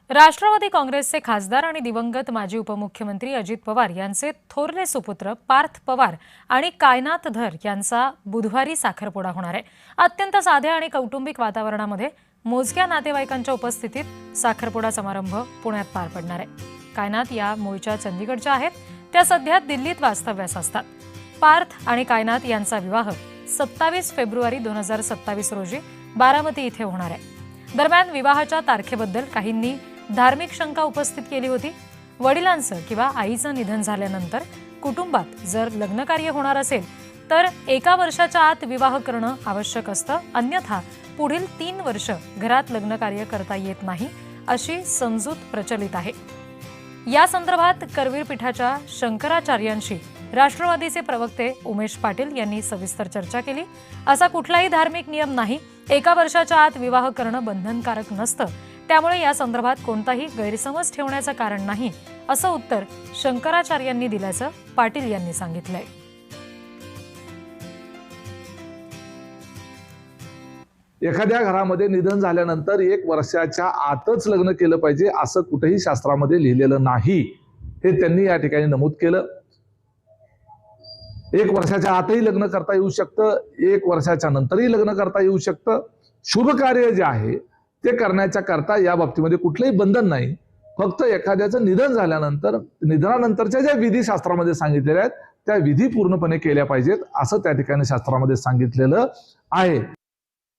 राष्ट्रवादी काँग्रेसचे खासदार आणि दिवंगत माजी उपमुख्यमंत्री अजित पवार यांचे थोरले सुपुत्र पार्थ पवार आणि कायनाथ धर यांचा बुधवारी साखरपुडा होणार आहे। अत्यंत साध्या आणि कौटुंबिक वातावरणामध्ये मोजक्या नातेवाईकांच्या उपस्थितीत साखरपुडा समारंभ पुण्यात पार पडणार आहे। कायनाथ या मूळच्या चंदीगडच्या आहेत, त्या सध्या दिल्लीत वास्तव्यास असतात। पार्थ आणि कायनाथ यांचा विवाह 27 फेब्रुवारी 2027 रोजी बारामती इथे होणार आहे। दरम्यान विवाहाच्या तारखेबद्दल काहींनी धार्मिक शंका उपस्थित केली होती। वडिलांचं किंवा आईचं निधन झाल्यानंतर कुटुंबात जर लग्नकार्य होणार असेल तर 1 वर्षाच्या आत विवाह करणं आवश्यक असतं, अन्यथा पुढील 3 वर्ष घरात लग्नकार्य करता येत नाही अशी समजूत प्रचलित आहे। या संदर्भात करवीर पीठाच्या शंकराचार्यांशी राष्ट्रवादीचे प्रवक्ते उमेश पाटील यांनी सविस्तर चर्चा केली। असा कुठलाही धार्मिक नियम नाही, 1 वर्षाच्या आत विवाह करणं बंधनकारक नसतं, त्यामुळे या संदर्भात कोणताही गैरसमज ठेवण्याचं कारण नाही असं उत्तर शंकराचार्यांनी दिल्याचं पाटील यांनी सांगितलंय। एखाद्या घरामध्ये निधन झाल्यानंतर 1 वर्षाच्या आतच लग्न केलं पाहिजे असं कुठेही शास्त्रामध्ये लिहिलेलं नाही, हे त्यांनी या ठिकाणी नमूद केलं। 1 वर्षाच्या आतही लग्न करता येऊ शकतं, 1 वर्षाच्या नंतरही लग्न करता येऊ शकतं। शुभ कार्य जे आहे ते करण्याच्या करता या बाबतीमध्ये कुठलंही बंधन नाही। फक्त एखाद्याचं निधन झाल्यानंतर निधनानंतरच्या ज्या विधी शास्त्रामध्ये सांगितलेल्या आहेत त्या विधी पूर्णपणे केल्या पाहिजेत असं त्या ठिकाणी शास्त्रामध्ये सांगितलेलं आहे।